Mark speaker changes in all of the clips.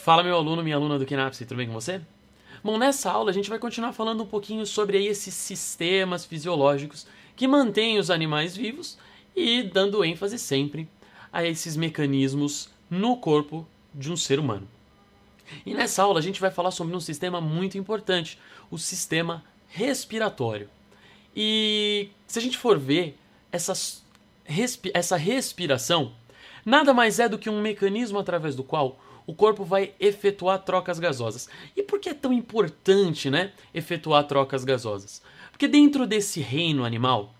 Speaker 1: Fala, meu aluno, minha aluna do Kinapse, tudo bem com você? Bom, nessa aula a gente vai continuar falando um pouquinho sobre aí esses sistemas fisiológicos que mantêm os animais vivos e dando ênfase sempre a esses mecanismos no corpo de um ser humano. E nessa aula a gente vai falar sobre um sistema muito importante, o sistema respiratório. E se a gente for ver, essa respiração nada mais é do que um mecanismo através do qual o corpo vai efetuar trocas gasosas. E por que é tão importante, efetuar trocas gasosas? Porque dentro desse reino animal,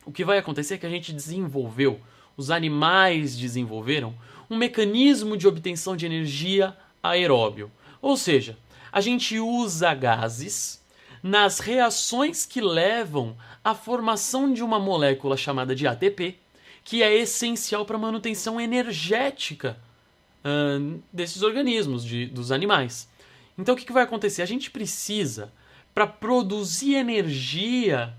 Speaker 1: o que vai acontecer é que a gente desenvolveu, os animais desenvolveram, um mecanismo de obtenção de energia aeróbio. Ou seja, a gente usa gases nas reações que levam à formação de uma molécula chamada de ATP, que é essencial para a manutenção energética desses organismos, dos animais. Então o que vai acontecer? A gente precisa, para produzir energia,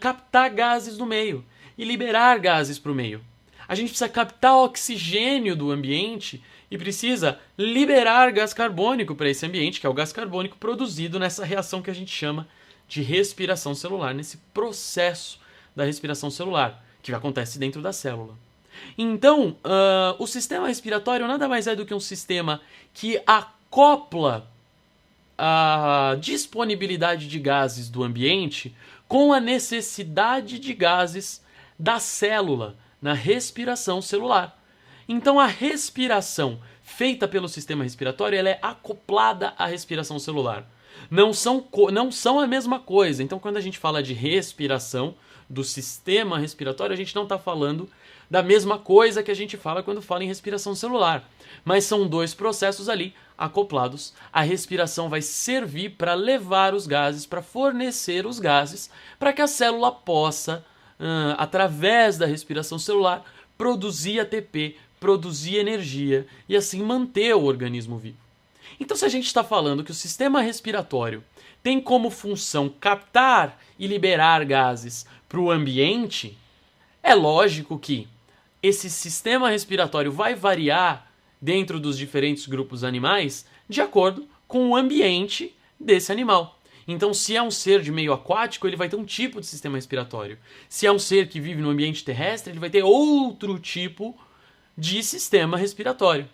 Speaker 1: captar gases do meio e liberar gases para o meio. A gente precisa captar oxigênio do ambiente e precisa liberar gás carbônico para esse ambiente, que é o gás carbônico produzido nessa reação que a gente chama de respiração celular, nesse processo da respiração celular, que acontece dentro da célula. Então, o sistema respiratório nada mais é do que um sistema que acopla a disponibilidade de gases do ambiente com a necessidade de gases da célula na respiração celular. Então, a respiração feita pelo sistema respiratório ela é acoplada à respiração celular. Não são a mesma coisa. Então, quando a gente fala de respiração do sistema respiratório, a gente não está falando da mesma coisa que a gente fala quando fala em respiração celular. Mas são dois processos ali acoplados. A respiração vai servir para levar os gases, para fornecer os gases, para que a célula possa, através da respiração celular, produzir ATP, produzir energia e assim manter o organismo vivo. Então, se a gente está falando que o sistema respiratório tem como função captar e liberar gases para o ambiente, é lógico que esse sistema respiratório vai variar dentro dos diferentes grupos animais de acordo com o ambiente desse animal. Então, se é um ser de meio aquático, ele vai ter um tipo de sistema respiratório. Se é um ser que vive no ambiente terrestre, ele vai ter outro tipo de sistema respiratório.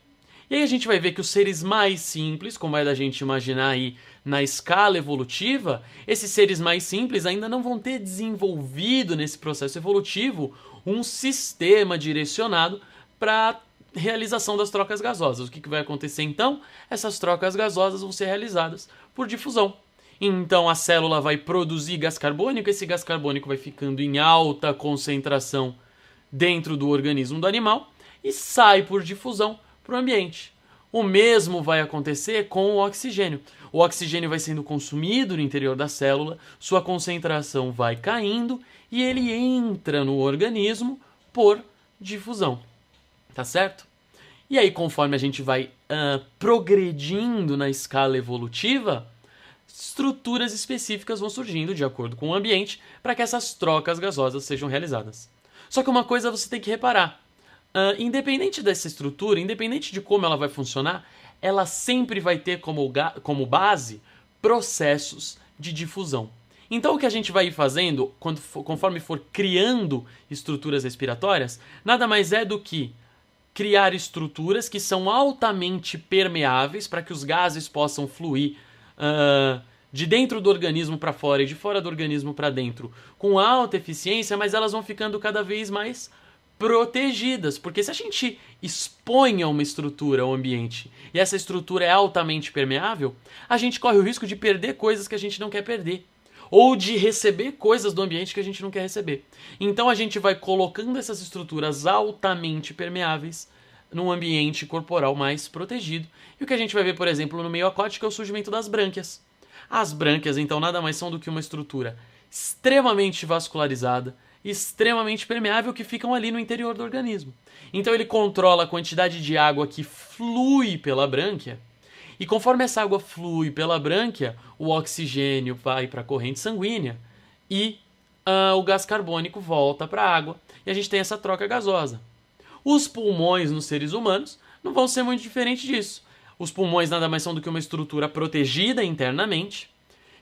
Speaker 1: E aí a gente vai ver que os seres mais simples, como é da gente imaginar aí na escala evolutiva, esses seres mais simples ainda não vão ter desenvolvido nesse processo evolutivo um sistema direcionado para a realização das trocas gasosas. O que vai acontecer então? Essas trocas gasosas vão ser realizadas por difusão. Então a célula vai produzir gás carbônico, esse gás carbônico vai ficando em alta concentração dentro do organismo do animal e sai por difusão para o ambiente. O mesmo vai acontecer com o oxigênio. O oxigênio vai sendo consumido no interior da célula, sua concentração vai caindo e ele entra no organismo por difusão. Tá certo? E aí, conforme a gente vai progredindo na escala evolutiva, estruturas específicas vão surgindo de acordo com o ambiente para que essas trocas gasosas sejam realizadas. Só que uma coisa você tem que reparar. Independente dessa estrutura, independente de como ela vai funcionar, ela sempre vai ter como base processos de difusão. Então o que a gente vai ir fazendo, conforme for criando estruturas respiratórias, nada mais é do que criar estruturas que são altamente permeáveis para que os gases possam fluir de dentro do organismo para fora e de fora do organismo para dentro com alta eficiência, mas elas vão ficando cada vez mais protegidas, porque se a gente expõe a uma estrutura ao ambiente e essa estrutura é altamente permeável, a gente corre o risco de perder coisas que a gente não quer perder, ou de receber coisas do ambiente que a gente não quer receber. Então a gente vai colocando essas estruturas altamente permeáveis num ambiente corporal mais protegido. E o que a gente vai ver, por exemplo, no meio aquático é o surgimento das brânquias. As brânquias, então, nada mais são do que uma estrutura extremamente vascularizada, extremamente permeável que ficam ali no interior do organismo. Então ele controla a quantidade de água que flui pela brânquia e conforme essa água flui pela brânquia, o oxigênio vai para a corrente sanguínea e o gás carbônico volta para a água e a gente tem essa troca gasosa. Os pulmões nos seres humanos não vão ser muito diferentes disso. Os pulmões nada mais são do que uma estrutura protegida internamente,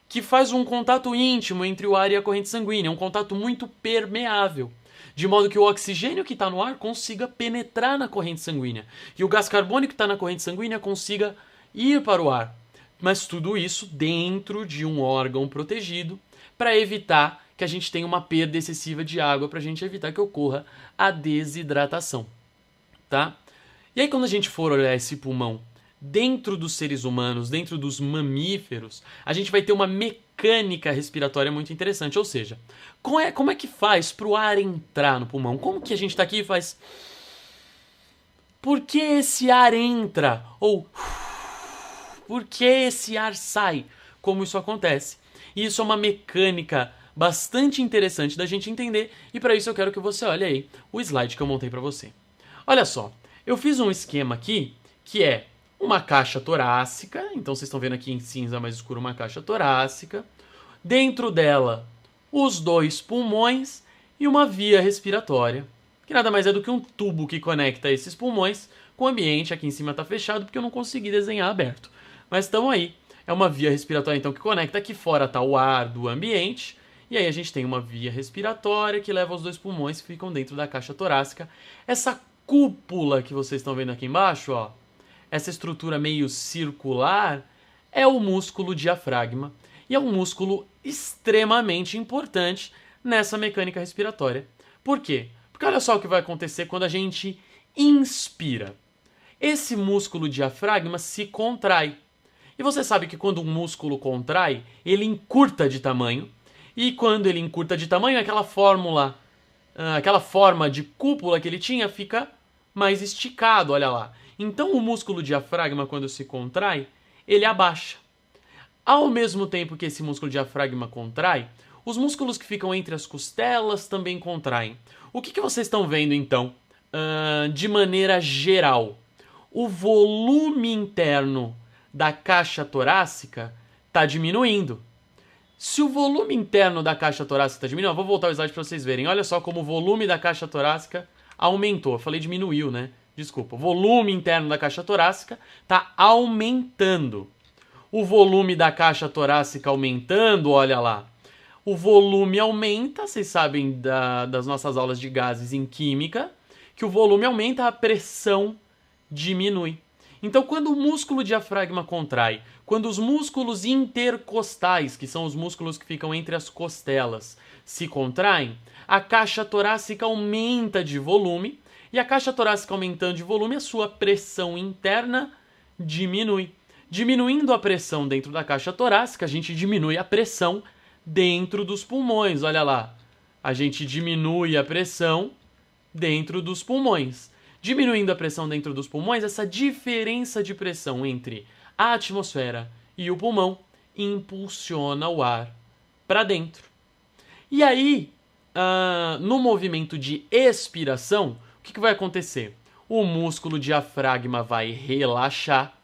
Speaker 1: que faz um contato íntimo entre o ar e a corrente sanguínea, um contato muito permeável, de modo que o oxigênio que está no ar consiga penetrar na corrente sanguínea e o gás carbônico que está na corrente sanguínea consiga ir para o ar. Mas tudo isso dentro de um órgão protegido para evitar que a gente tenha uma perda excessiva de água, para a gente evitar que ocorra a desidratação, tá? E aí quando a gente for olhar esse pulmão dentro dos seres humanos, dentro dos mamíferos, a gente vai ter uma mecânica respiratória muito interessante. Ou seja, como é que faz para o ar entrar no pulmão? Como que a gente está aqui e faz... Por que esse ar entra? Ou por que esse ar sai? Como isso acontece? E isso é uma mecânica bastante interessante da gente entender, e para isso eu quero que você olhe aí o slide que eu montei para você. Olha só, eu fiz um esquema aqui que é uma caixa torácica, então vocês estão vendo aqui em cinza mais escuro uma caixa torácica, dentro dela os dois pulmões e uma via respiratória, que nada mais é do que um tubo que conecta esses pulmões com o ambiente. Aqui em cima está fechado porque eu não consegui desenhar aberto, mas estão aí. É uma via respiratória então que conecta, aqui fora está o ar do ambiente, e aí a gente tem uma via respiratória que leva os dois pulmões que ficam dentro da caixa torácica. Essa cúpula que vocês estão vendo aqui embaixo, ó, essa estrutura meio circular, é o músculo diafragma, e é um músculo extremamente importante nessa mecânica respiratória. Por quê? Porque olha só o que vai acontecer quando a gente inspira. Esse músculo diafragma se contrai. E você sabe que quando um músculo contrai, ele encurta de tamanho. E quando ele encurta de tamanho, aquela forma de cúpula que ele tinha fica mais esticado, olha lá. Então o músculo diafragma, quando se contrai, ele abaixa. Ao mesmo tempo que esse músculo diafragma contrai, os músculos que ficam entre as costelas também contraem. O que vocês estão vendo então, de maneira geral? O volume interno da caixa torácica está diminuindo. Se o volume interno da caixa torácica está diminuindo, eu vou voltar o slide para vocês verem. Olha só como o volume da caixa torácica aumentou. Eu falei diminuiu, né? Desculpa. O volume interno da caixa torácica está aumentando. O volume da caixa torácica aumentando, olha lá. O volume aumenta, vocês sabem das nossas aulas de gases em química, que o volume aumenta, a pressão diminui. Então, quando o músculo diafragma contrai, quando os músculos intercostais, que são os músculos que ficam entre as costelas, se contraem, a caixa torácica aumenta de volume, e a caixa torácica aumentando de volume, a sua pressão interna diminui. Diminuindo a pressão dentro da caixa torácica, a gente diminui a pressão dentro dos pulmões. Olha lá, a gente diminui a pressão dentro dos pulmões. Diminuindo a pressão dentro dos pulmões, essa diferença de pressão entre a atmosfera e o pulmão impulsiona o ar para dentro. E aí, no movimento de expiração, o que vai acontecer? O músculo diafragma vai relaxar,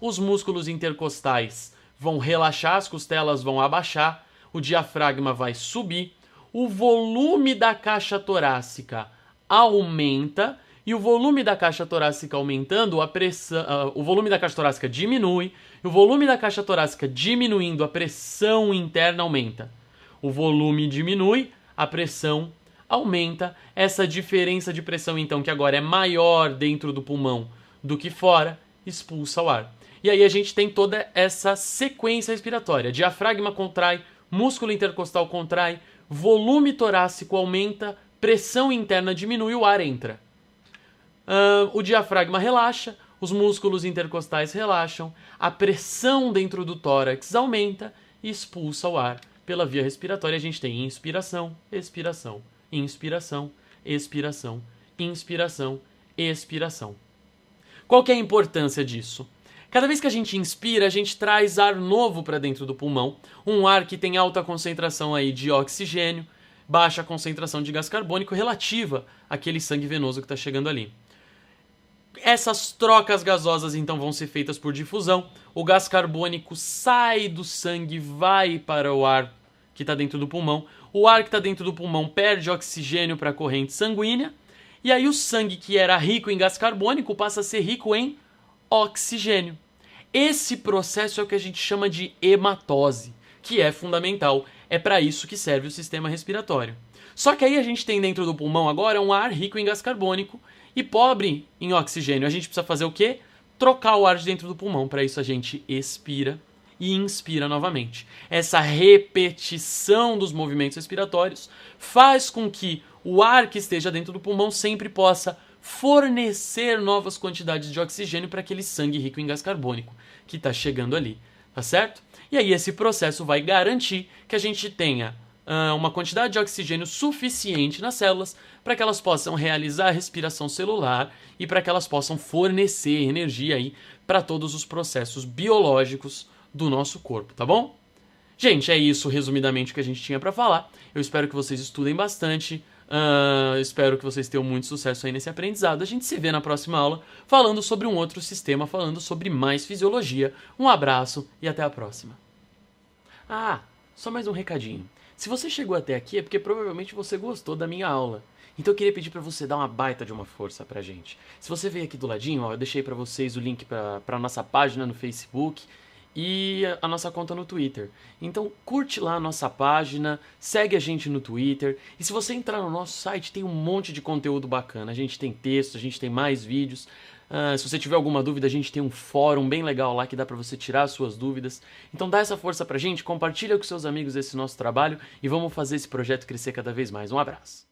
Speaker 1: os músculos intercostais vão relaxar, as costelas vão abaixar, o diafragma vai subir, o volume da caixa torácica aumenta, e o volume da caixa torácica aumentando, a pressão, o volume da caixa torácica diminui, e o volume da caixa torácica diminuindo, a pressão interna aumenta. O volume diminui, a pressão aumenta. Essa diferença de pressão, então, que agora é maior dentro do pulmão do que fora, expulsa o ar. E aí a gente tem toda essa sequência respiratória. Diafragma contrai, músculo intercostal contrai, volume torácico aumenta, pressão interna diminui, o ar entra. O diafragma relaxa, os músculos intercostais relaxam, a pressão dentro do tórax aumenta e expulsa o ar pela via respiratória. A gente tem inspiração, expiração, inspiração, expiração, inspiração, expiração. Qual que é a importância disso? Cada vez que a gente inspira, a gente traz ar novo para dentro do pulmão, um ar que tem alta concentração aí de oxigênio, baixa concentração de gás carbônico relativa àquele sangue venoso que está chegando ali. Essas trocas gasosas então vão ser feitas por difusão, o gás carbônico sai do sangue, vai para o ar que está dentro do pulmão, o ar que está dentro do pulmão perde oxigênio para a corrente sanguínea, e aí o sangue que era rico em gás carbônico passa a ser rico em oxigênio. Esse processo é o que a gente chama de hematose, que é fundamental. É para isso que serve o sistema respiratório. Só que aí a gente tem dentro do pulmão agora um ar rico em gás carbônico e pobre em oxigênio. A gente precisa fazer o quê? Trocar o ar de dentro do pulmão. Para isso a gente expira e inspira novamente. Essa repetição dos movimentos respiratórios faz com que o ar que esteja dentro do pulmão sempre possa fornecer novas quantidades de oxigênio para aquele sangue rico em gás carbônico que está chegando ali, tá certo? E aí esse processo vai garantir que a gente tenha uma quantidade de oxigênio suficiente nas células para que elas possam realizar a respiração celular e para que elas possam fornecer energia aí para todos os processos biológicos do nosso corpo, tá bom? Gente, é isso resumidamente o que a gente tinha para falar. Eu espero que vocês estudem bastante. Espero que vocês tenham muito sucesso aí nesse aprendizado. A gente se vê na próxima aula falando sobre um outro sistema, falando sobre mais fisiologia. Um abraço e até a próxima. Só mais um recadinho. Se você chegou até aqui é porque provavelmente você gostou da minha aula. Então eu queria pedir para você dar uma baita de uma força pra gente. Se você veio aqui do ladinho, ó, eu deixei para vocês o link para nossa página no Facebook e a nossa conta no Twitter. Então curte lá a nossa página, segue a gente no Twitter. E se você entrar no nosso site, tem um monte de conteúdo bacana. A gente tem texto, a gente tem mais vídeos. Se você tiver alguma dúvida, a gente tem um fórum bem legal lá que dá pra você tirar as suas dúvidas. Então dá essa força pra gente, compartilha com seus amigos esse nosso trabalho e vamos fazer esse projeto crescer cada vez mais. Um abraço.